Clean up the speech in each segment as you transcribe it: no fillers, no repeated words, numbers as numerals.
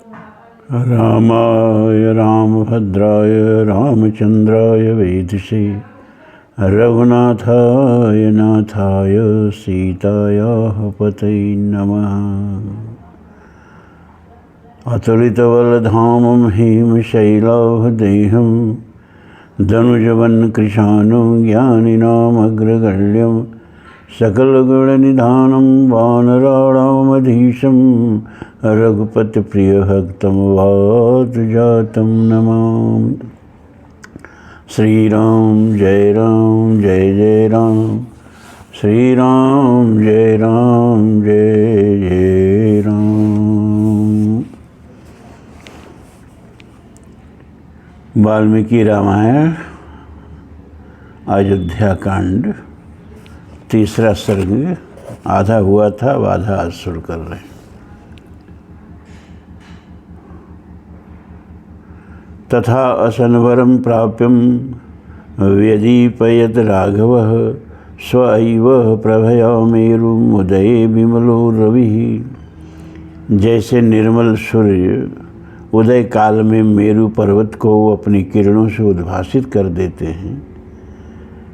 रामाय रामभद्राय रामचंद्राय वेधसे रघुनाथाय नाथाय सीतायाः पतये नमः। अतुलितबलधामं हेमशैलाभदेहं धनुजवन्कृशानं ज्ञानिनामग्रगण्यं सकलगुणनिधानं वानराणामधीशं रघुपतिप्रियभक्तं वातजातं नमामि। श्री राम जय राम, श्री राम जय जय राम। वाल्मीकि रामायण अयोध्या कांड, तीसरा सर्ग आधा हुआ था, आधा आज शुरू कर रहे हैं। तथा असनवरं प्राप्यं व्यदीपयत् राघवः स्वैव प्रभया मेरुमुदये विमलो रविः। जैसे निर्मल सूर्य उदय काल में मेरु पर्वत को अपनी किरणों से उद्भासित कर देते हैं,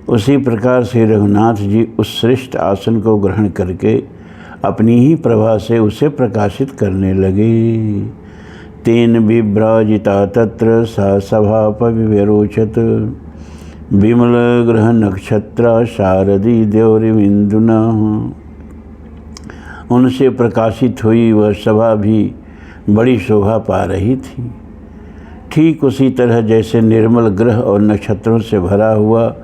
उसी प्रकार से रघुनाथ जी उस श्रेष्ठ आसन को ग्रहण करके अपनी ही प्रभा से उसे प्रकाशित करने लगे। तेन विभ्राजिता तत्र सा सभापविरोचत विमल ग्रह नक्षत्रा शारदी द्यौरिविन्दुना। उनसे प्रकाशित हुई वह सभा भी बड़ी शोभा पा रही थी। ठीक उसी तरह जैसे निर्मल ग्रह और नक्षत्रों से भरा हुआ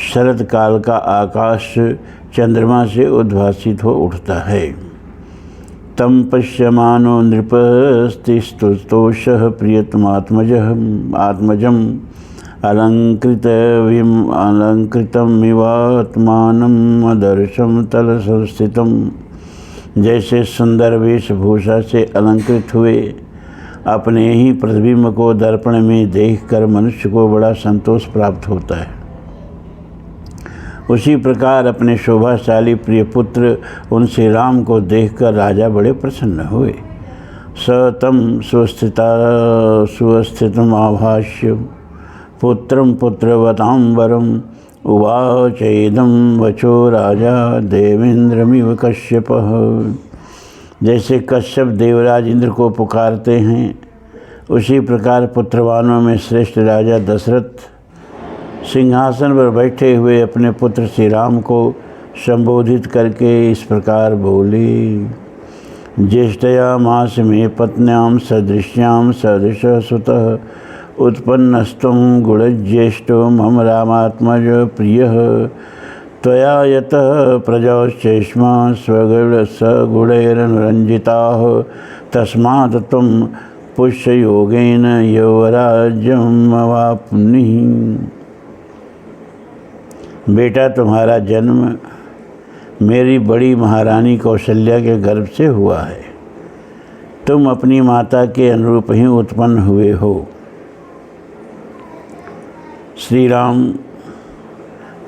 शरद काल का आकाश चंद्रमा से उद्भासित हो उठता है। तम पश्यमानो नृपस्तिस्तुतोषः प्रियतमात्मजम् अलङ्कृतमिवात्मानम् अदर्शं तलसंस्थितम्। जैसे सुंदर वेशभूषा से अलंकृत हुए अपने ही प्रतिबिंब को दर्पण में देखकर मनुष्य को बड़ा संतोष प्राप्त होता है, उसी प्रकार अपने शोभाशाली प्रिय पुत्र उन श्री राम को देखकर राजा बड़े प्रसन्न हुए। स तम सुस्थितम आभाष्य पुत्रम पुत्रवतांबरम उवाचेदं वचो राजा देवेंद्रमिव कश्यपः। जैसे कश्यप देवराज इंद्र को पुकारते हैं, उसी प्रकार पुत्रवानों में श्रेष्ठ राजा दशरथ सिंहासन पर बैठे हुए अपने पुत्र श्री राम को संबोधित करके इस प्रकार बोले। ज्येष्ठया मास में पत्न्यां सदृश्यां सदृश सुतः उत्पन्नस्त्वं गुणज्येष्ठो मम रामात्मज प्रियः। त्वया यतः प्रजाश्चेष्मा स्वगुणैरनुरञ्जिताः तस्मात् त्वं पुष्ययोगेन यौवराज्यमवाप्नुहि। बेटा, तुम्हारा जन्म मेरी बड़ी महारानी कौशल्या के गर्भ से हुआ है। तुम अपनी माता के अनुरूप ही उत्पन्न हुए हो। श्री राम,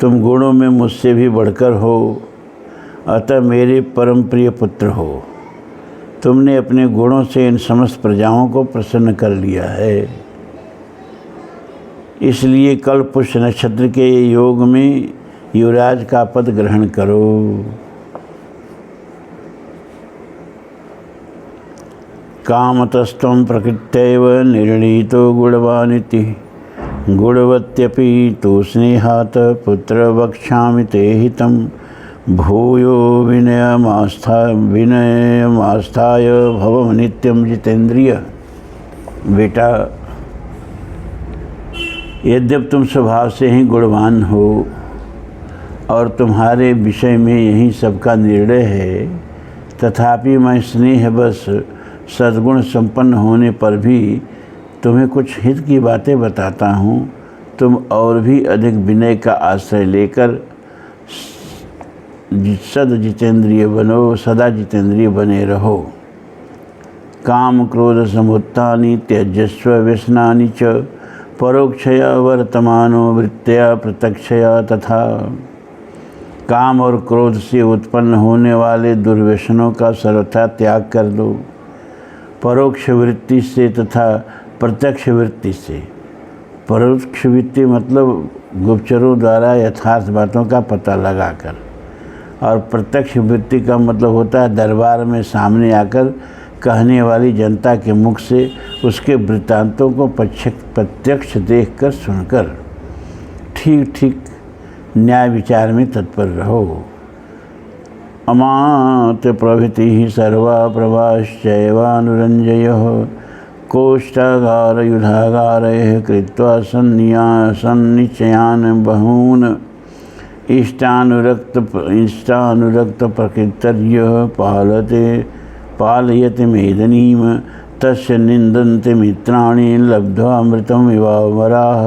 तुम गुणों में मुझसे भी बढ़कर हो, अतः मेरे परम प्रिय पुत्र हो। तुमने अपने गुणों से इन समस्त प्रजाओं को प्रसन्न कर लिया है। इसलिए कल पुष्य नक्षत्र के योग में युवराज का पद ग्रहण करो। कामतस्त्वं प्रकृत्यैव निर्णीतो गुणवानिति गुणवत्यपि तु स्नेहात् पुत्र वक्ष्यामि ते हितं भूयो विनयमास्थाय भव नित्यं जितेन्द्रिय। बेटा, यद्यपि तुम स्वभाव से ही गुणवान हो और तुम्हारे विषय में यही सबका निर्णय है, तथापि मैं स्नेहवश सद्गुण संपन्न होने पर भी तुम्हें कुछ हित की बातें बताता हूँ। तुम और भी अधिक विनय का आश्रय लेकर सदा जितेंद्रिय बने रहो। काम क्रोध समुत्थानि त्यजस्व व्यसनानि च परोक्षया वर्तमानो वृत्तया प्रत्यक्षया। तथा काम और क्रोध से उत्पन्न होने वाले दुर्व्यसनों का सर्वथा त्याग कर दो परोक्ष वृत्ति से तथा प्रत्यक्ष वृत्ति से। परोक्ष वृत्ति मतलब गुप्तचरों द्वारा यथार्थ बातों का पता लगाकर, और प्रत्यक्ष वृत्ति का मतलब होता है दरबार में सामने आकर कहने वाली जनता के मुख से उसके वृत्तांतों को प्रत्यक्ष देखकर सुनकर ठीक ठीक न्याय विचार में तत्पर रहो। अमात प्रभृति सर्वा प्रभाश्चैवानुरञ्जयः कोष्ठागारयुधागारैः कृत्वा सन्निचयान् बहून् इष्टानुरक्त प्रकृतर्यः पालयति मेदनीं तस्य निन्दन्ति मित्राणि लब्ध्वा अमृतम् इवावराः।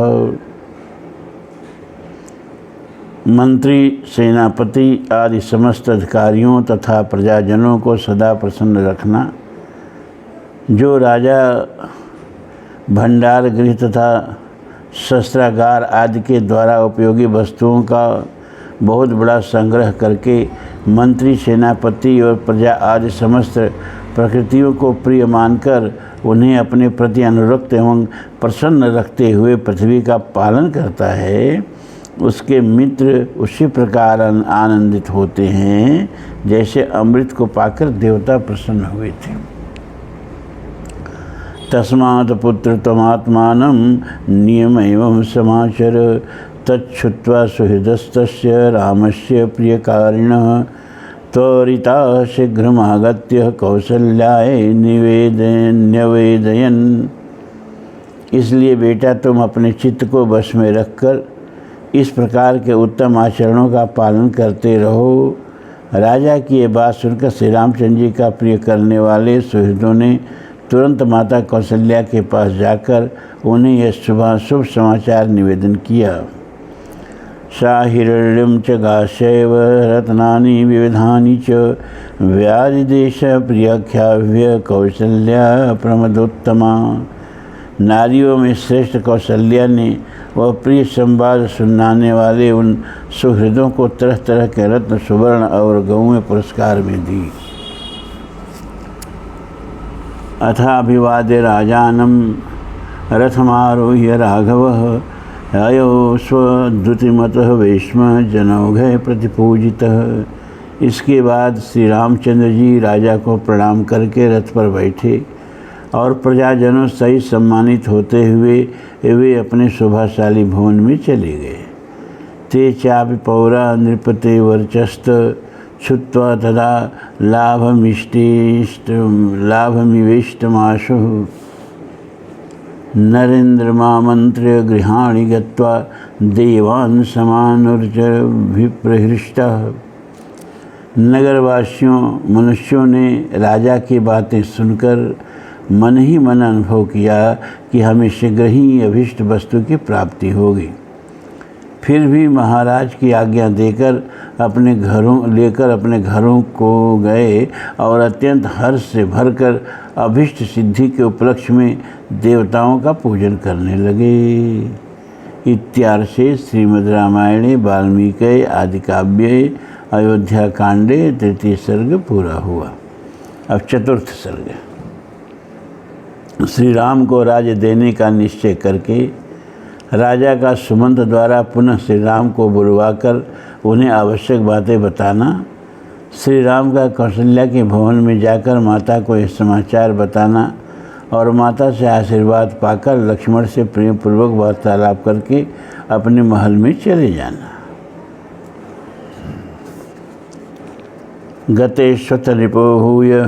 मंत्री, सेनापति आदि समस्त अधिकारियों तथा प्रजाजनों को सदा प्रसन्न रखना। जो राजा भंडार गृह तथा शस्त्रागार आदि के द्वारा उपयोगी वस्तुओं का बहुत बड़ा संग्रह करके मंत्री, सेनापति और प्रजा आदि समस्त प्रकृतियों को प्रिय मानकर उन्हें अपने प्रति अनुरक्त एवं प्रसन्न रखते हुए पृथ्वी का पालन करता है, उसके मित्र उसी प्रकार आनंदित होते हैं जैसे अमृत को पाकर देवता प्रसन्न हुए थे। तस्मात् पुत्र त्वमात्मानं नियम एवं समाचर तच्छ्रुत्वा सुहृदस्तस्य रामस्य प्रियकारिणः त्वरिता शीघ्रमागत्य कौसल्याय न्यवेदयन्। इसलिए बेटा, तुम अपने चित्त को वश में रखकर इस प्रकार के उत्तम आचरणों का पालन करते रहो। राजा की ये बात सुनकर श्री रामचंद्र जी का प्रिय करने वाले सुहृदों ने तुरंत माता कौशल्या के पास जाकर उन्हें यह शुभ समाचार निवेदन किया। सा हिरण्यं च गाशैव रत्नानि विविधानि च व्याधिदेश प्रियाख्याव्य कौशल्या प्रमदोत्तमा। नारियों में श्रेष्ठ कौशल्या ने वह प्रिय संवाद सुनाने वाले उन सुहृदों को तरह तरह के रत्न, सुवर्ण और गौएं पुरस्कार में दी। अथाभिवाद्य राजानं रथमारोह्य राघवः अयो स्वद्युतिमतः वैष्म जनौघे प्रतिपूजितः। इसके बाद श्री रामचंद्र जी राजा को प्रणाम करके रथ पर बैठे और प्रजाजनों सहित सम्मानित होते हुए वे अपने शोभाशाली भवन में चले गए। ते चापि पौरा नृपते वर्चस्त छुत्वा तदा लाभमिवेष्टमाशुः नरेन्द्रमामन्त्र्य गृहाणि गत्वा देवान् समानुर्जभिप्रहृष्टः। नगरवासियों मनुष्यों ने राजा की बातें सुनकर मन ही मन अनुभव किया कि हमें शीघ्र ही अभीष्ट वस्तु की प्राप्ति होगी। फिर भी महाराज की आज्ञा देकर अपने घरों को गए और अत्यंत हर्ष से भरकर अभीष्ट सिद्धि के उपलक्ष्य में देवताओं का पूजन करने लगे। इत्यार्षे श्रीमद् रामायणे वाल्मीकि आदि काव्ये अयोध्या कांडे 3 सर्ग पूरा हुआ। अब 4 सर्ग। श्री राम को राज्य देने का निश्चय करके राजा का सुमंत द्वारा पुनः श्री राम को बुलवाकर उन्हें आवश्यक बातें बताना, श्री राम का कौशल्या के भवन में जाकर माता को यह समाचार बताना और माता से आशीर्वाद पाकर लक्ष्मण से प्रेमपूर्वक वार्तालाप करके अपने महल में चले जाना। गतेश्वत रिपोहूय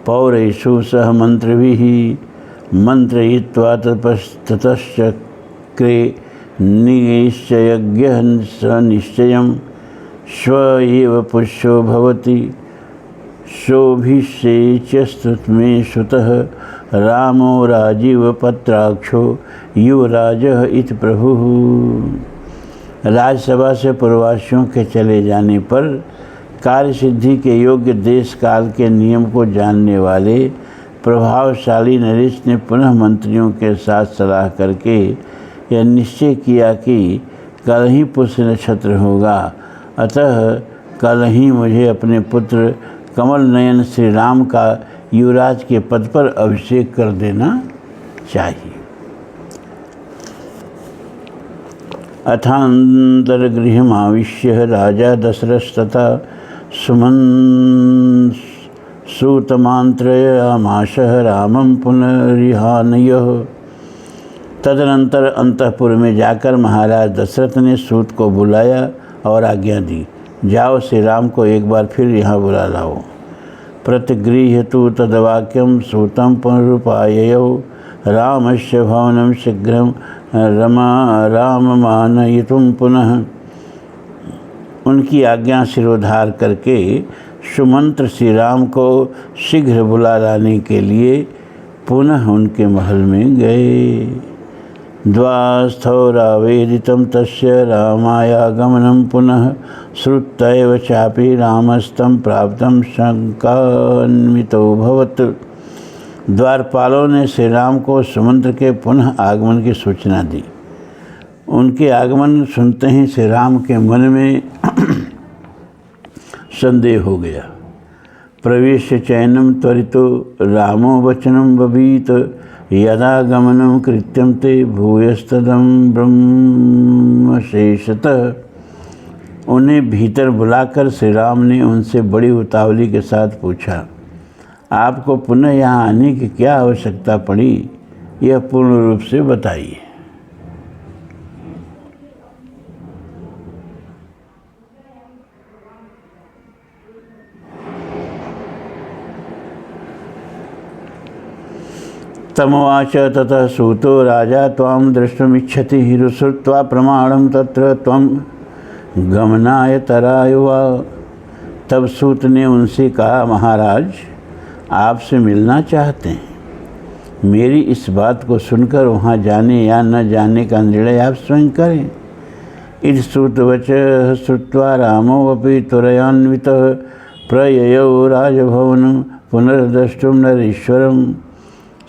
पौरेषु सह मंत्रिभिः मंत्रयित्वा ततश्चक्रे निश्चयज्ञः स निश्चयं स्व एव पुष्यो भवति शोभिषेच्यस्तुमे सुतः रामो राजीवपत्राक्षो युवराजः इति प्रभुः। राजसभा से पूर्ववासियों के चले जाने पर कार्य सिद्धि के योग्य देश काल के नियम को जानने वाले प्रभावशाली नरेश ने पुनः मंत्रियों के साथ सलाह करके यह निश्चय किया कि कल ही पुष्य नक्षत्र होगा, अतः कल ही मुझे अपने पुत्र कमल नयन श्री राम का युवराज के पद पर अभिषेक कर देना चाहिए। अथान्तरगृहमाविश्य राजा दशरथ तथा सूतमान्त्रयामास रामं पुनरिहानयः। तदनंतर अंतःपुर में जाकर महाराज दशरथ ने सूत को बुलाया और आज्ञा दी, जाओ श्री राम को एक बार फिर यहाँ बुला लाओ। प्रतिगृह्य तु तद्वाक्यं सूतं पुनरुपाययौ रामस्य भवनं शीघ्रं राममानयितुं पुनः। उनकी आज्ञा शिरोधार करके सुमंत्र श्री राम को शीघ्र बुला लाने के लिए पुनः उनके महल में गए। द्वास्थौ रावेदितं तस्य रामायागमनं पुनः श्रुत्यैव चापि रामस्तं प्राप्तं शङ्कान्वितोऽभवत्। द्वारपालों ने श्री राम को सुमंत्र के पुनः आगमन की सूचना दी। उनके आगमन सुनते ही श्री राम के मन में संदेह हो गया। प्रवेश चैनम त्वरितो रामो वचनम बभीत यदा गमनम कृत्यम ते भूयस्तदम ब्रह्मशेषतः। उन्हें भीतर बुलाकर श्री राम ने उनसे बड़ी उतावली के साथ पूछा, आपको पुनः यहाँ आने की क्या आवश्यकता पड़ी, यह पूर्ण रूप से बताइए। तमवाच ततः सूतो राजा त्वां द्रष्टुमिच्छति रुश्रुत्वा प्रमाणं तत्र त्वं गमनाय तराय वा। तब सूत ने उनसे कहा, महाराज आपसे मिलना चाहते हैं, मेरी इस बात को सुनकर वहाँ जाने या न जाने का निर्णय आप स्वयं करें। इति श्रुतवचः श्रुत्वा रामोऽपि त्वरयान्वितः प्रययौ राजभवनं पुनर्द्रष्टुं नरेश्वरम्।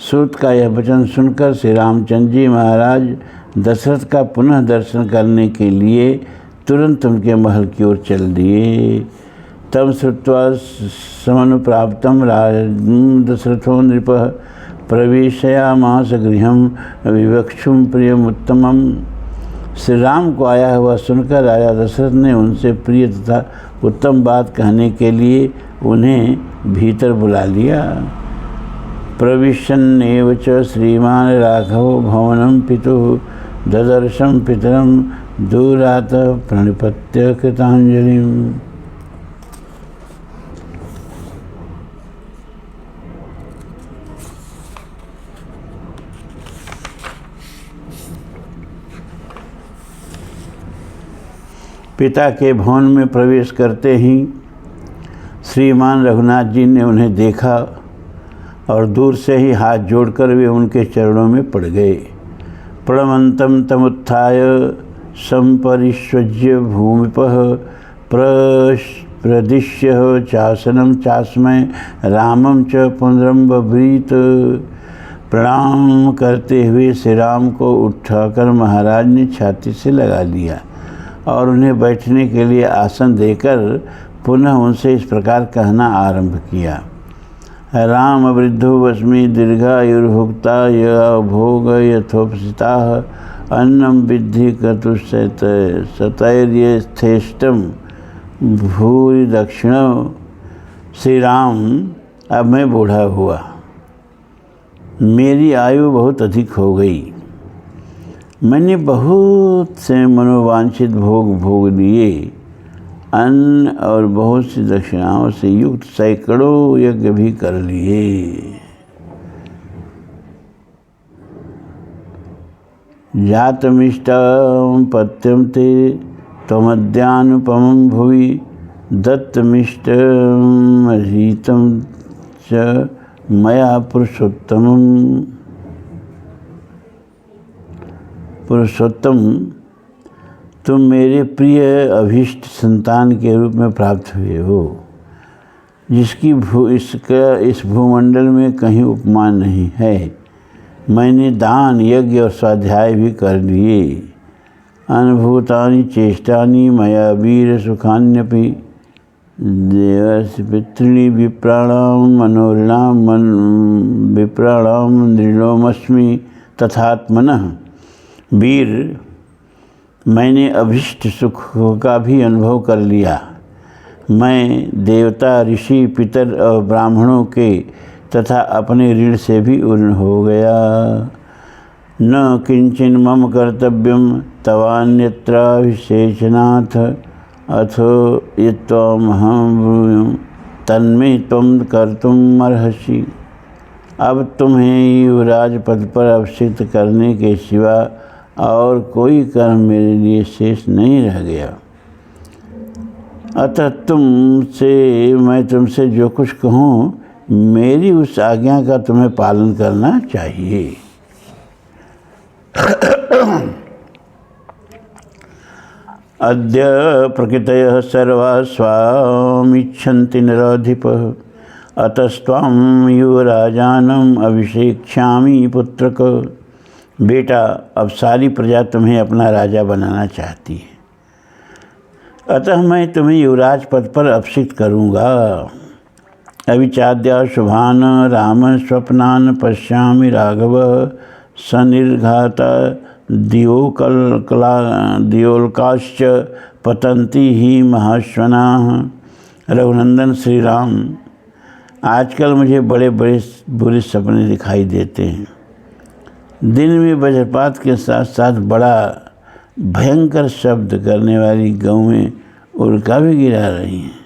सूत का यह वचन सुनकर श्री रामचंद्र जी महाराज दशरथ का पुनः दर्शन करने के लिए तुरंत उनके महल की ओर चल दिए। तम श्रुत्वा समनुप्राप्तं दशरथो नृपः प्रवेशयामास गृहं विवक्षुं प्रियमुत्तमम्। श्री राम को आया हुआ सुनकर राजा दशरथ ने उनसे प्रिय तथा उत्तम बात कहने के लिए उन्हें भीतर बुला लिया। प्रविशन्नेव च श्रीमान राघवो भवनं पितुः ददर्शं पितरं दूरात् प्रणिपत्य कृतांजलिम्। पिता के भवन में प्रवेश करते ही श्रीमान रघुनाथ जी ने उन्हें देखा और दूर से ही हाथ जोड़कर वे उनके चरणों में पड़ गए। प्रणमन्तं तमुत्थाय संपरिष्वज्य भूमिपः प्रदिश्य चासनं चास्मै रामं च पुनरं बभ्रीत। प्रणाम करते हुए श्री राम को उठाकर महाराज ने छाती से लगा लिया और उन्हें बैठने के लिए आसन देकर पुनः उनसे इस प्रकार कहना आरंभ किया। राम वृद्धो वस्मि दीर्घायुर्भुक्ता य भोग यथोपसिता अन्नम विद्धि सतैर्यथेष्टम भूरि दक्षिण। श्री राम, अब मैं बूढ़ा हुआ, मेरी आयु बहुत अधिक हो गई, मैंने बहुत से मनोवांछित भोग भोग लिए, अन्न और बहुत सी दक्षिणाओं से युक्त सैकड़ों यज्ञ भी कर लिए। जातमिष्टं पत्यं ते त्वमद्यानुपमं भुवि दत्तमिष्टमधीतं च मया पुरुषोत्तम, तुम मेरे प्रिय अभीष्ट संतान के रूप में प्राप्त हुए हो, जिसकी इस भूमंडल में कहीं उपमान नहीं है। मैंने दान यज्ञ और स्वाध्याय भी कर लिए। अनुभूतानि चेष्टानि मया वीर सुखान्यपि देवस्य पितॄणि विप्राणां मनोरिणां विप्राणां दृढ़ोमस्मि तथात्मनः। वीर, मैंने अभिष्ट सुख का भी अनुभव कर लिया। मैं देवता, ऋषि, पितर और ब्राह्मणों के तथा अपने ऋण से भी उर्ण हो गया। न किंचन मम कर्तव्यम तवान्यत्राभिषेचनाथ अथो यत्त्वमहं ब्रूयं तन्मे त्वं कर्तुम् अर्हसि। अब तुम्हें युवराज पद पर अभिषिक्त करने के सिवा और कोई कर्म मेरे लिए शेष नहीं रह गया। अतः मैं तुमसे जो कुछ कहूँ, मेरी उस आज्ञा का तुम्हें पालन करना चाहिए। अद्य प्रकृतयः सर्वा स्वामिच्छन्ति नराधिपः अतस्त्वां युवराजानम् अभिषेक्ष्यामि पुत्रक। बेटा, अब सारी प्रजा तुम्हें अपना राजा बनाना चाहती है, अतः मैं तुम्हें युवराज पद पर अभिषिक्त करूँगा। अविचाद्या शुभान राम स्वप्नान पश्यामि राघव सनिर्घाता दियोल्काश्च पतन्ति ही महाश्वनाः। रघुनंदन श्री राम, आजकल मुझे बड़े बड़े बुरे सपने दिखाई देते हैं। दिन में वज्रपात के साथ साथ बड़ा भयंकर शब्द करने वाली गौएं उल्का भी गिरा रही हैं।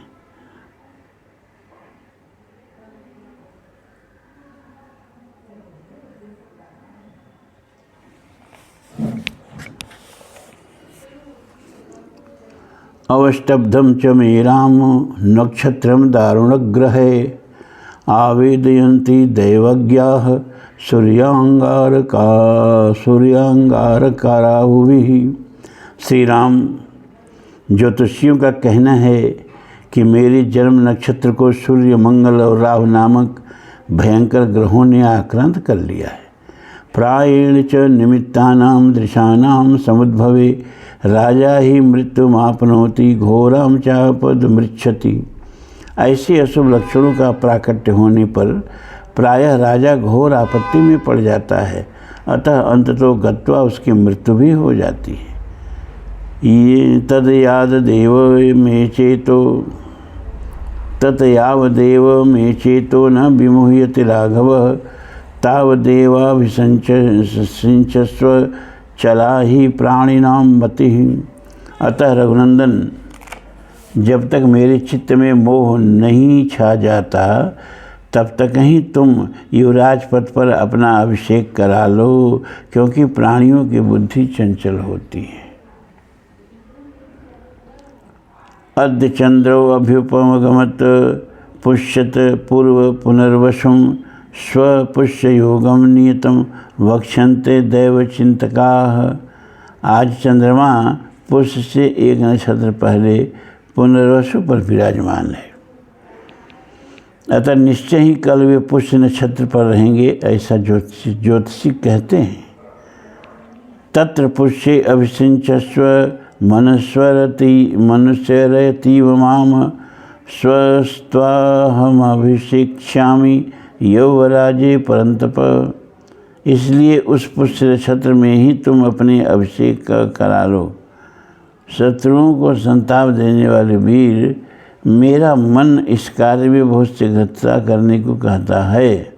अवष्टब्धम च मे राम नक्षत्रम दारुणग्रहे आवेदयन्ति दैवज्ञाः सूर्यांगारकाराहुभिः। श्री राम, ज्योतिषियों का कहना है कि मेरे जन्म नक्षत्र को सूर्य, मंगल और राहु नामक भयंकर ग्रहों ने आक्रांत कर लिया है। प्रायेण च निमित्तानां दृशानां समुद्भवे राजा ही मृत्युमापनोति घोराम चापद मृच्छति। ऐसे अशुभ लक्षणों का प्राकट्य होने पर प्रायः राजा घोर आपत्ति में पड़ जाता है, अतः अंततो गत्वा उसकी मृत्यु भी हो जाती है। ये तद यावदेव मे चेतो न विमुह्यति राघव तावदेवाभिषिञ्चस्व चला ही प्राणिनां मतिः। अतः रघुनंदन, जब तक मेरे चित्त में मोह नहीं छा जाता तब तक ही तुम युवराज पद पर अपना अभिषेक करा लो, क्योंकि प्राणियों की बुद्धि चंचल होती है। अद्य चंद्रो अभ्युपगमत पुष्यत पूर्व पुनर्वशुम स्वपुष्य योगम नियतम वक्षन्ते दैवचिंतकाः। आज चंद्रमा पुष्य से एक नक्षत्र पहले पुनर्वसु पर विराजमान है, अतः निश्चय ही कल वे पुष्य नक्षत्र पर रहेंगे, ऐसा ज्योतिषी कहते हैं। तत्र पुष्ये अभिषिञ्चस्व मनुष्यरतीव माम स्वस्त्वाहमभिषेक्ष्यामि यौवराजे परंतप। इसलिए उस पुष्य नक्षत्र में ही तुम अपने अभिषेक करा लो। शत्रुओं को संताप देने वाले वीर, मेरा मन इस कार्य में बहुत शीघ्रता करने को कहता है।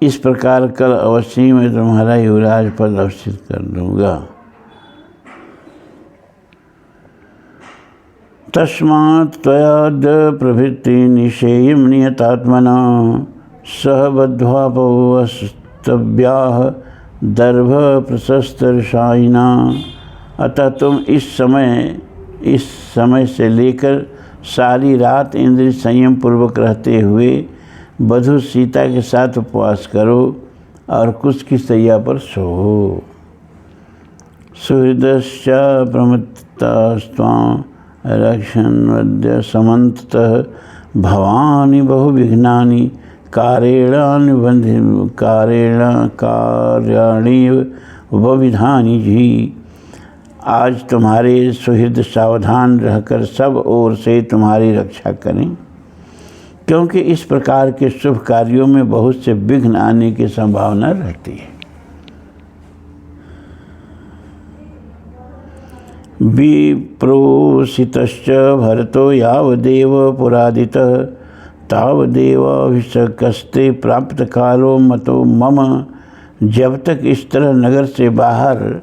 इस प्रकार कल अवश्य ही मैं तुम्हारा युवराज पद अभिषिक्त कर दूंगा। तस्मात् त्वयाद्य प्रभृति निषेयं नियतात्मना सह बद्ध्वा पवस्तव्याः दर्भ प्रशस्तरसायिना। अतः तुम इस समय से लेकर सारी रात इंद्रिय संयम पूर्वक रहते हुए वधू सीता के साथ उपवास करो और कुश की सैया पर सो। सुहृदश्च प्रमत्तास्त्वां रक्षन्वद्य समन्ततः भवानि बहुविघ्नानि कार्याणि वविधानि जी। आज तुम्हारे सुहृद सावधान रहकर सब ओर से तुम्हारी रक्षा करें, क्योंकि इस प्रकार के शुभ कार्यों में बहुत से विघ्न आने की संभावना रहती है। विप्रोसितश्च भरतो यावदेव पुरादितः तावदेव अभिषेकस्ते प्राप्त कालो मतो मम। जब तक इस तरह नगर से बाहर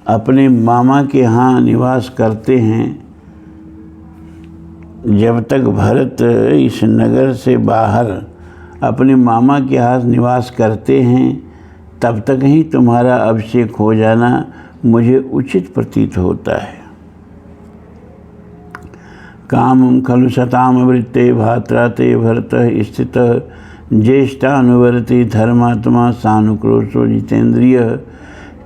अपने मामा के यहाँ निवास करते हैं, जब तक भरत इस नगर से बाहर अपने मामा के यहाँ निवास करते हैं, तब तक ही तुम्हारा अभिषेक हो जाना मुझे उचित प्रतीत होता है। कामं खलु सताम वृत्ते भात्रा ते भरतः स्थितः ज्येष्ठानुवर्ती धर्मात्मा सानुक्रोशो जितेन्द्रियः।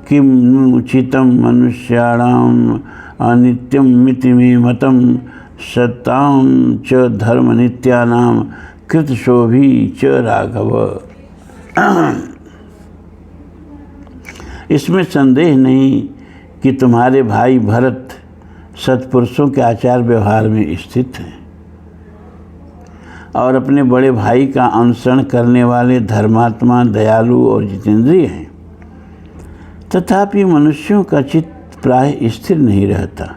किम उचितं मनुष्याणाम् अनित्यं मिति मे मतं सतां च धर्मनित्यानां कृतशोभी च राघव। इसमें संदेह नहीं कि तुम्हारे भाई भरत सत्पुरुषों के आचार व्यवहार में स्थित हैं और अपने बड़े भाई का अनुसरण करने वाले धर्मात्मा, दयालु और जितेंद्रिय हैं। तथापि मनुष्यों का चित्त प्राय स्थिर नहीं रहता,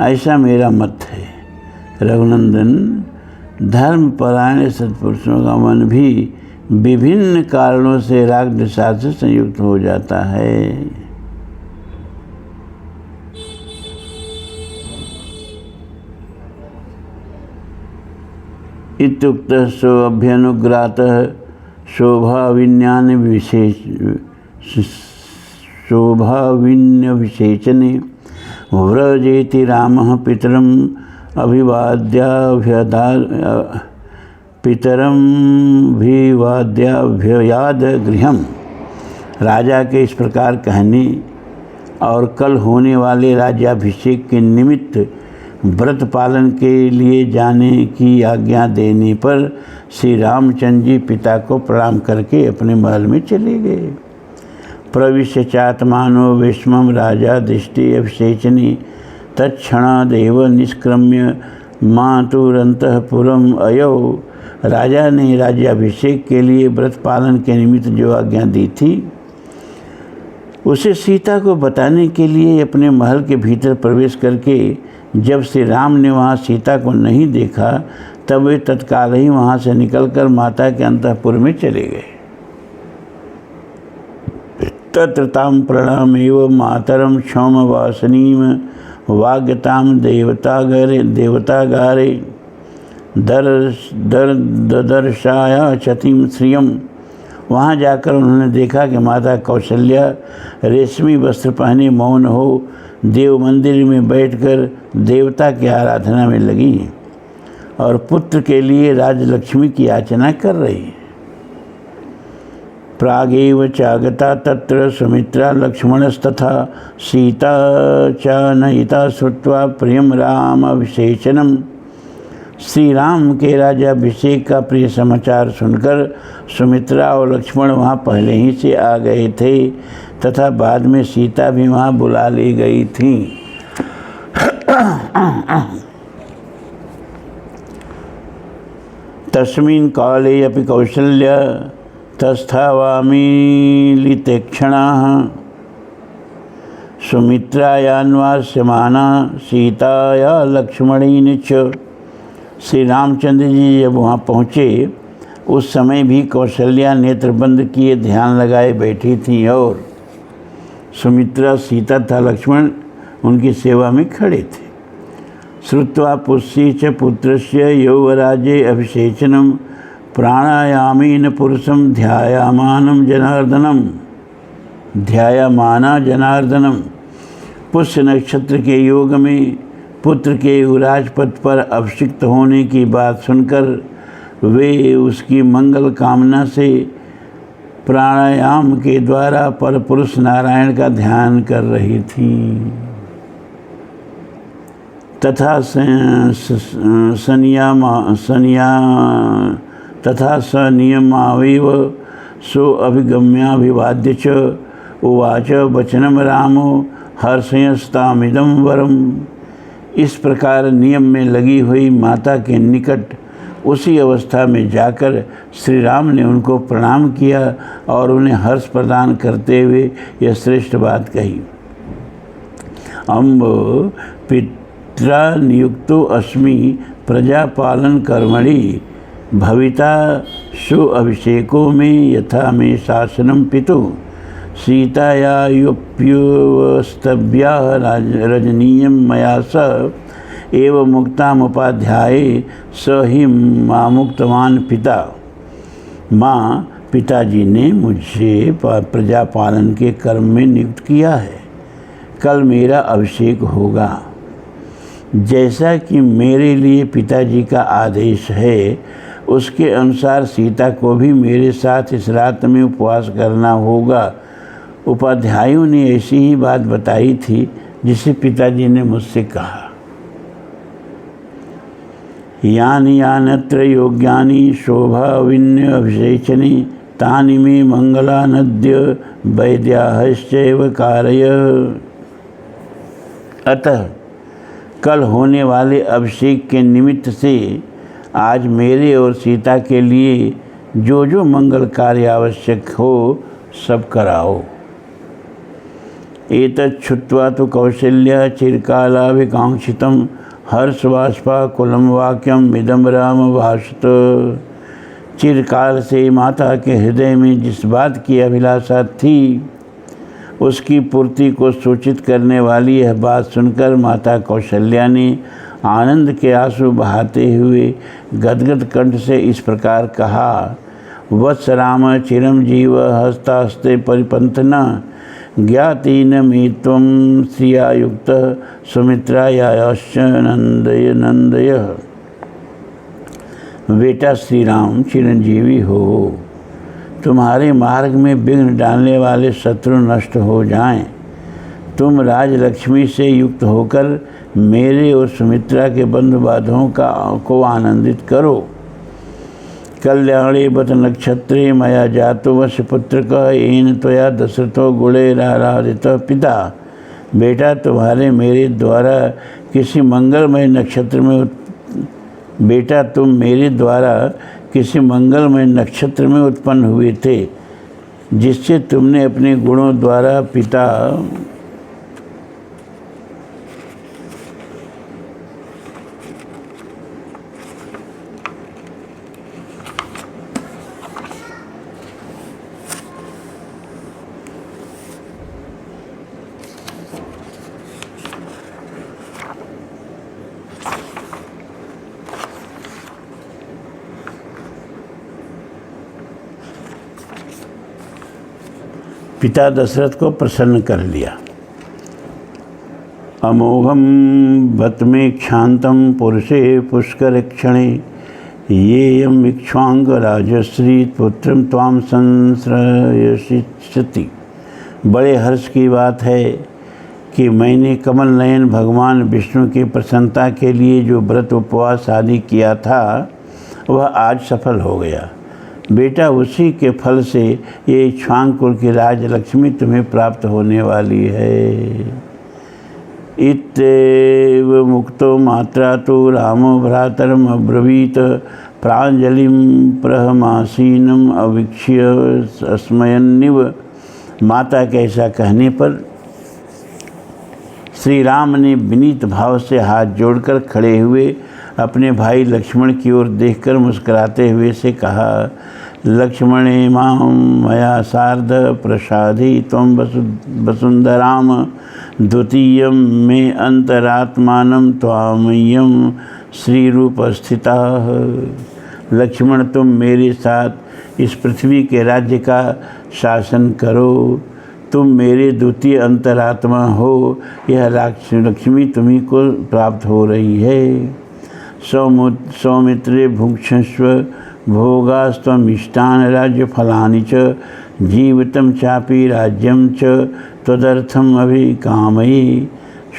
ऐसा मेरा मत है। रघुनंदन, धर्मपरायण सत्पुरुषों का मन भी विभिन्न कारणों से राग द्वेषाद से संयुक्त हो जाता है। इत्युक्तः सो अभ्यनुग्रातः शोभाविन्यान विशेषणे व्रजेति रामः पितरम् अभिवाद्याभ्ययाद गृहम्। राजा के इस प्रकार कहने और कल होने वाले राज्याभिषेक के निमित्त व्रत पालन के लिए जाने की आज्ञा देने पर श्री रामचंद्र जी पिता को प्रणाम करके अपने महल में चले गए। प्रविश्य चात्मानो विस्मम राजा दृष्टि अभिषेचने तत्क्षणादेव निष्क्रम्य मातुरंतःपुरम अयो। राजा ने राज्याभिषेक के लिए व्रत पालन के निमित्त जो आज्ञा दी थी, उसे सीता को बताने के लिए अपने महल के भीतर प्रवेश करके जब श्री राम ने वहाँ सीता को नहीं देखा, तब वे तत्काल ही वहाँ से निकलकर माता के अंतःपुर में चले गए। तत्र ताम प्रणामेव मातरम क्षौमवासनीम वाग्यताम देवतागारे दर्शाया चतिम श्रियम। वहाँ जाकर उन्होंने देखा कि माता कौशल्या रेशमी वस्त्र पहने मौन हो देव मंदिर में बैठकर देवता की आराधना में लगी हैं और पुत्र के लिए राजलक्ष्मी की याचना कर रही है। प्रागेव चागता तत्र सुमित्रा लक्ष्मणस्तथा सीता च नयिता श्रुत्वा प्रियम राम अभिषेचनम। श्री राम के राज्याभिषेक का प्रिय समाचार सुनकर सुमित्रा और लक्ष्मण वहाँ पहले ही से आ गए थे तथा बाद में सीता भी वहाँ बुला ली गई थी। तस्मिन् काले अपि कौशल्या तस्थावामीलितेक्षणाः सुमित्रायान्वास्यमाना सीताया लक्ष्मणेन च। श्री रामचंद्र जी जब वहाँ पहुँचे, उस समय भी कौशल्या नेत्रबंद किए ध्यान लगाए बैठी थी और सुमित्रा, सीता तथा लक्ष्मण उनकी सेवा में खड़े थे। श्रुत्वा पुष्य च पुत्रस्य यौवराज्ये अभिषेचनम प्राणायामेन पुरुषं ध्यायमाना जनार्दनम। पुष्य नक्षत्र के योग में पुत्र के युवराज पद पर अभिषिक्त होने की बात सुनकर वे उसकी मंगल कामना से प्राणायाम के द्वारा परपुरुष नारायण का ध्यान कर रही थी। तथा सनियमावेव सो अभिगम्याभिवाद्य च उवाच वचनम रामो हर्षयस्तामिदं वरम। इस प्रकार नियम में लगी हुई माता के निकट उसी अवस्था में जाकर श्री राम ने उनको प्रणाम किया और उन्हें हर्ष प्रदान करते हुए यह श्रेष्ठ बात कही। अम्ब पित्रा नियुक्तो अस्मि प्रजापालन कर्मणि भविता सु अभिषेको में यथा में शासनम पितु सीताया युप्युस्तव्या रजनीयं मया स एवं मुक्तामुपाध्याये स ही मामुक्तवान पिता। माँ, पिताजी ने मुझे प्रजा पालन के कर्म में नियुक्त किया है। कल मेरा अभिषेक होगा। जैसा कि मेरे लिए पिताजी का आदेश है, उसके अनुसार सीता को भी मेरे साथ इस रात में उपवास करना होगा। उपाध्यायों ने ऐसी ही बात बताई थी जिसे पिताजी ने मुझसे कहा। यानि यानत्र योग्यानि शोभा विन्य अभिषेचनी तानि मे मंगलानद्य वैद्याश्चैव कारय। अतः कल होने वाले अभिषेक के निमित्त से आज मेरे और सीता के लिए जो जो मंगल कार्य आवश्यक हो सब कराओ। एतत् छुत्वा तो कौशल्या चिरकालाभिकांक्षितं हर्षबाष्पाकुलं वाक्यम इदं राम भाषत। चिरकाल से माता के हृदय में जिस बात की अभिलाषा थी उसकी पूर्ति को सूचित करने वाली यह बात सुनकर माता कौशल्या ने आनंद के आंसू बहाते हुए गदगद कंठ से इस प्रकार कहा। वत्स राम चिरं जीव हस्तास्ते परिपंथना ज्ञातीन मे त्वं श्रिया युक्त सुमित्रायाश्च नंदय नंदय। बेटा श्री राम चिरंजीवी हो, तुम्हारे मार्ग में विघ्न डालने वाले शत्रु नष्ट हो जाएं। तुम राजलक्ष्मी से युक्त होकर मेरे और सुमित्रा के बंधु बांधवों को आनंदित करो। कल्याणे बत नक्षत्रे मया जातो वशपुत्र का एन त्वया दशरथो गुणैराराधित पिता। बेटा तुम्हारे मेरे द्वारा किसी मंगलमय नक्षत्र में तुम मेरे द्वारा किसी मंगलमय नक्षत्र में उत्पन्न हुए थे, जिससे तुमने अपने गुणों द्वारा पिता पिता दशरथ को प्रसन्न कर लिया। अमोघम बत में क्षांतम पुरुषे पुष्कर क्षणे येयम इक्ष्वांग राजश्री पुत्रम त्वाम संश्रयसिष्यति। बड़े हर्ष की बात है कि मैंने कमल नयन भगवान विष्णु की प्रसन्नता के लिए जो व्रत उपवास आदि किया था वह आज सफल हो गया। बेटा, उसी के फल से ये इक्ष्वांग कुल की राजलक्ष्मी तुम्हें प्राप्त होने वाली है। इत्येव मुक्तो मात्रा तो रामो भ्रातरम अब्रवीत प्राञ्जलिं प्रहमासीनम अवीक्ष्य अस्मयन्निव। माता के ऐसा कहने पर श्री राम ने विनीत भाव से हाथ जोड़कर खड़े हुए अपने भाई लक्ष्मण की ओर देखकर मुस्कुराते हुए से कहा। लक्ष्मणे मां मया सार्ध प्रसादी त्वं वसुंधराम द्वितीयं मे अंतरात्मानं त्वामय्यं श्रीरूप स्थिता। लक्ष्मण, तुम मेरे साथ इस पृथ्वी के राज्य का शासन करो। तुम मेरे द्वितीय अंतरात्मा हो। यह लक्ष्मी तुम्ही को प्राप्त हो रही है। सौमित्रे भुक्षस्व भोगास्त्वमिष्टान राज्य फलानि च जीवितं चापि राज्यं च त्वदर्थम अभिकामये।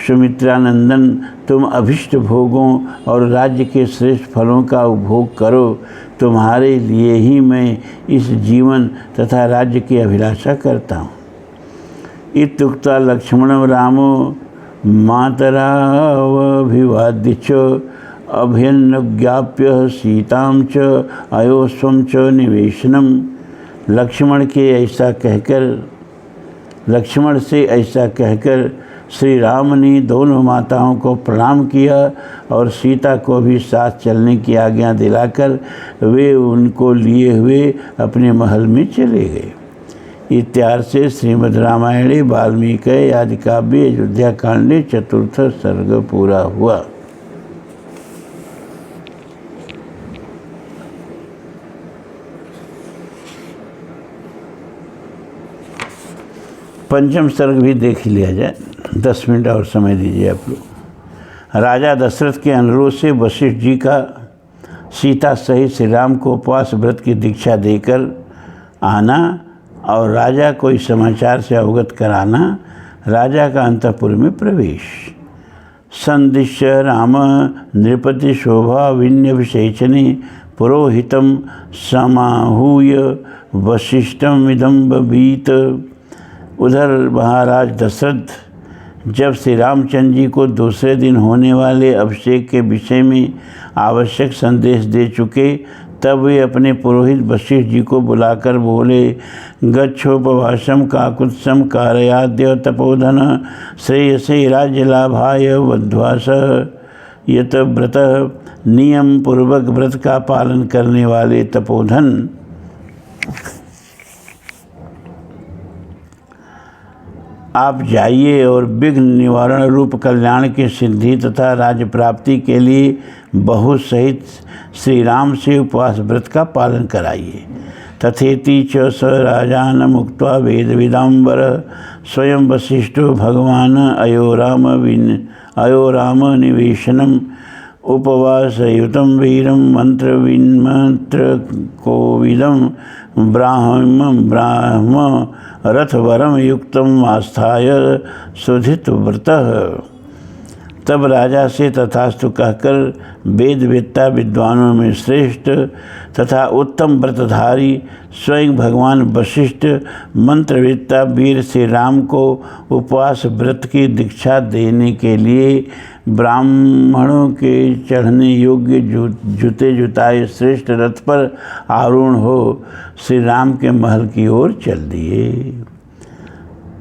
सुमित्रानंदन, तुम अभिष्ट भोगों और राज्य के श्रेष्ठ फलों का उपभोग करो। तुम्हारे लिए ही मैं इस जीवन तथा राज्य की अभिलाषा करता हूँ। इत्युक्त्वा लक्ष्मणं रामो मातरावभिवाद्य च अभ्यनुज्ञाप्य सीतां च अयोस्वं च निवेशनम। लक्ष्मण से ऐसा कहकर श्री राम ने दोनों माताओं को प्रणाम किया और सीता को भी साथ चलने की आज्ञा दिलाकर वे उनको लिए हुए अपने महल में चले गए। इत्यार्थ से श्रीमद् रामायणे वाल्मीकि आदि काव्ये अयोध्या कांडे 4th सर्ग पूरा हुआ। पंचम सर्ग भी देख लिया जाए, 10 मिनट और समय दीजिए आप लोग। राजा दशरथ के अनुरोध से वशिष्ठ जी का सीता सहित श्री राम को उपवास व्रत की दीक्षा देकर आना और राजा को इस समाचार से अवगत कराना। राजा का अंतःपुर में प्रवेश। संदिश्य राम नृपति शोभा विन्यभिषेचने पुरोहितम समाहूय वशिष्ठम इदम बभीत। उधर महाराज दशरथ जब श्री रामचंद्र जी को दूसरे दिन होने वाले अभिषेक के विषय में आवश्यक संदेश दे चुके, तब वे अपने पुरोहित वशिष्ठ जी को बुलाकर बोले, गच्छोपवासम काकुत्सम कारयाद्य तपोधन श्रेयसे राज्यलाभाय वध्वास। यत व्रत नियम पूर्वक व्रत का पालन करने वाले तपोधन आप जाइए और विघ्न निवारण रूप कल्याण की सिद्धि तथा राज्य प्राप्ति के लिए बहु सहित श्री राम से उपवास व्रत का पालन कराइए। तथेति च स राजान मुक्त्वा वेद विदाम्बर स्वयं वशिष्ठो भगवान अयो राम निवेशनम उपवासयुतं वीरं मंत्र कोविदं ब्राह्म रथवरम युक्तम आस्थाय सुधित व्रतः। तब राजा से तथास्तु कहकर वेदवेत्ता विद्वानों में श्रेष्ठ तथा उत्तम व्रतधारी स्वयं भगवान वशिष्ठ मंत्रवेत्ता वीर श्री राम को उपवास व्रत की दीक्षा देने के लिए ब्राह्मणों के चढ़ने योग्य जूते जुताए श्रेष्ठ रथ पर आरूढ़ हो श्री राम के महल की ओर चल दिए।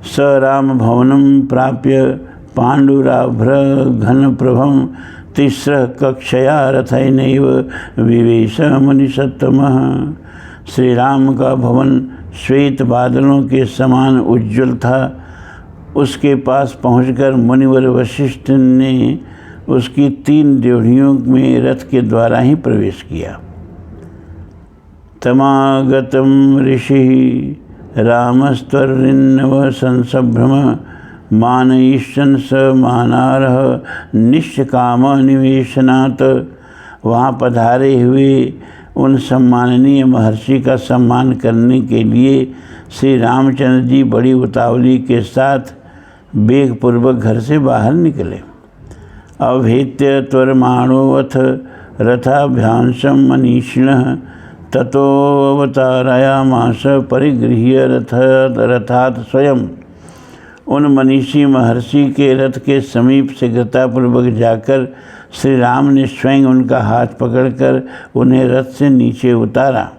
स राम भवनम प्राप्य पांडुराभ्र घन प्रभम तिस्र कक्षया रथैनैव विवेश मुनिसत्तमः। श्री राम का भवन श्वेत बादलों के समान उज्ज्वल था। उसके पास पहुंचकर मुनिवर वशिष्ठ ने उसकी 3 ड्योढ़ियों में रथ के द्वारा ही प्रवेश किया। तमागतम ऋषि रामस्त्वरिन्नव संसभ्रम मानईशन स मानारह निष्काम निवेशनात्। वहाँ पधारे हुए उन सम्माननीय महर्षि का सम्मान करने के लिए श्री रामचंद्र जी बड़ी उतावली के साथ वेगपूर्वक घर से बाहर निकले। अभेत्य त्वरमाणोऽथ रथाभ्यांशं मनीषिणः ततोऽवतारयामास परिगृह्य रथात् स्वयं। उन मनीषी महर्षि के रथ के समीप शीघ्रतापूर्वक जाकर श्री राम ने स्वयं उनका हाथ पकड़कर उन्हें रथ से नीचे उतारा।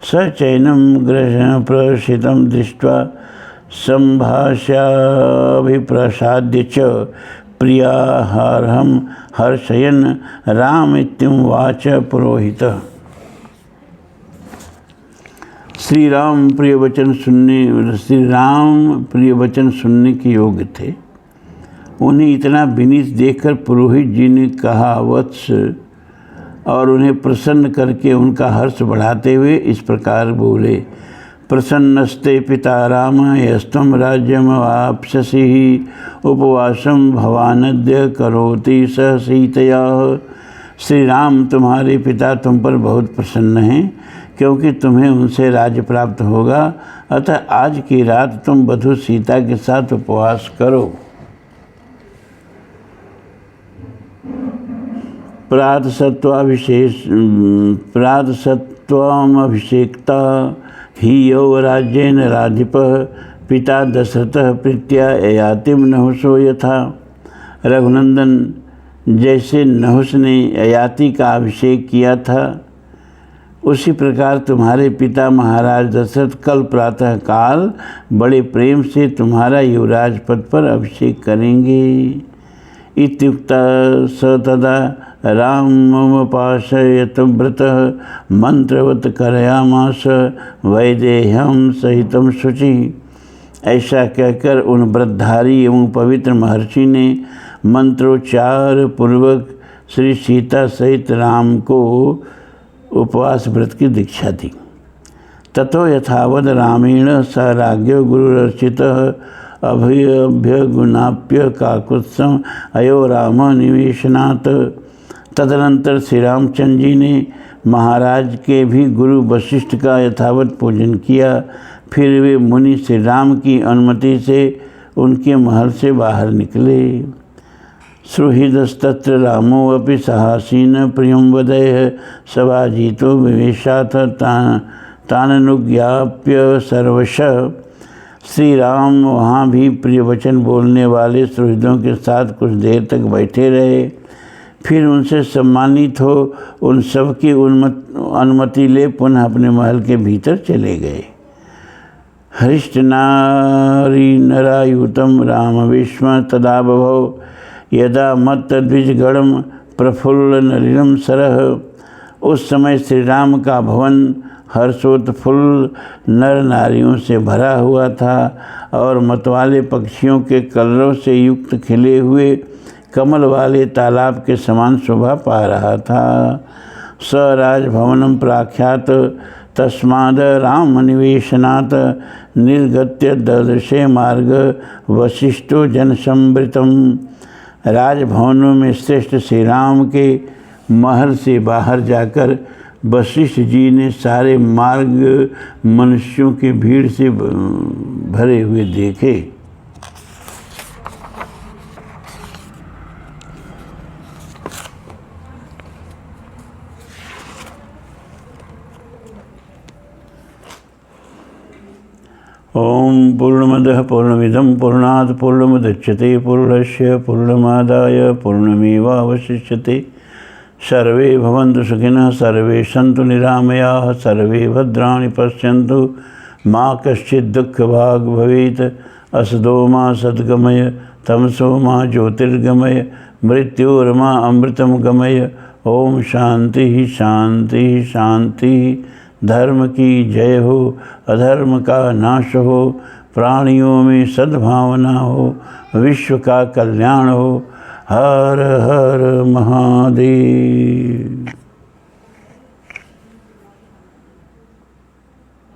सचैनम ग्रह प्रसितम दृष्ट्वा संभाष्याभिप्रसाद्य च प्रियाहारहं हर्षयन् रामित्युवाच पुरोहितः। श्री राम प्रिय वचन सुनने के योग्य थे। उन्हें इतना विनीत देखकर पुरोहित जी ने कहा, वत्स, और उन्हें प्रसन्न करके उनका हर्ष बढ़ाते हुए इस प्रकार बोले, प्रसन्नस्ते पिता राम यस्तम राज्यमवाप्स्यसि उपवासम भवानद्य करोति सह सीतया। श्री राम तुम्हारे पिता तुम पर बहुत प्रसन्न हैं क्योंकि तुम्हें उनसे राज्य प्राप्त होगा। अतः आज की रात तुम वधू सीता के साथ उपवास करो। प्रातसत्त्वामभिषेक्ता हि यो राज्येन राधिपः पिता दशरथः प्रीत्या ययातिम नहुषो यथा। रघुनंदन जैसे नहुष ने ययाति का अभिषेक किया था, उसी प्रकार तुम्हारे पिता महाराज दशरथ कल प्रातः काल बड़े प्रेम से तुम्हारा युवराज पद पर अभिषेक करेंगे। इत्युक्ता स तदा राममुपाश्रयत व्रतः मंत्रवत करयामास वैदेह्यं सहितं शुचि। ऐसा कहकर उन व्रतधारी एवं पवित्र महर्षि ने मंत्रोच्चार पूर्वक श्री सीता सहित राम को उपवास व्रत की दीक्षा दी। ततो यथावद रामेण स राज्ञो गुरुरर्चितः अभ्यगुणाप्य काकुत्सम अयो राम निवेशनात्। तदनंतर श्री रामचंद्र जी ने महाराज के भी गुरु वशिष्ठ का यथावत पूजन किया। फिर वे मुनि श्री राम की अनुमति से उनके महल से बाहर निकले। सुहृदस्तत्र रामो अपि साहसीन प्रियं वदैः सभाजितो विवेशाथ ताननुज्ञाप्य सर्वशः। श्री राम वहाँ भी प्रिय वचन बोलने वाले सुहृदों के साथ कुछ देर तक बैठे रहे। फिर उनसे सम्मानित हो उन सब की अनुमति ले पुनः अपने महल के भीतर चले गए। हरिष्ट नारी नरायुतम राम विस्म तदा बभौ यदा मत द्विजगणम प्रफुल्ल नलिनम सरह। उस समय श्री राम का भवन हर्षोत्फुल्ल नर नारियों से भरा हुआ था और मतवाले पक्षियों के कलरव से युक्त खिले हुए कमल वाले तालाब के समान शोभा पा रहा था। स राजभवनम प्राख्यात तस्माद राम निवेशनात् निर्गत्य ददर्शे मार्ग वशिष्ठो जनसंवृतम। राजभवनों में श्रेष्ठ श्री राम के महल से बाहर जाकर वशिष्ठ जी ने सारे मार्ग मनुष्यों की भीड़ से भरे हुए देखे। ओम पूर्णमदः पूर्णमिदं पूर्णात् पूर्णमुदच्यते पूर्णस्य पूर्णमादाय पूर्णमेवावशिष्यते। सर्वे भवन्तु सुखिनः सर्वे सन्तु निरामयाः सर्वे भद्राणि पश्यन्तु मा कश्चित् दुःखभाग् भवेत्। असदो मा सद्गमय तमसो मा ज्योतिर्गमय मृत्योर्मा अमृतं गमय। ओम शांति शांति शांति। धर्म की जय हो, अधर्म का नाश हो, प्राणियों में सद्भावना हो, विश्व का कल्याण हो। हर हर महादेव।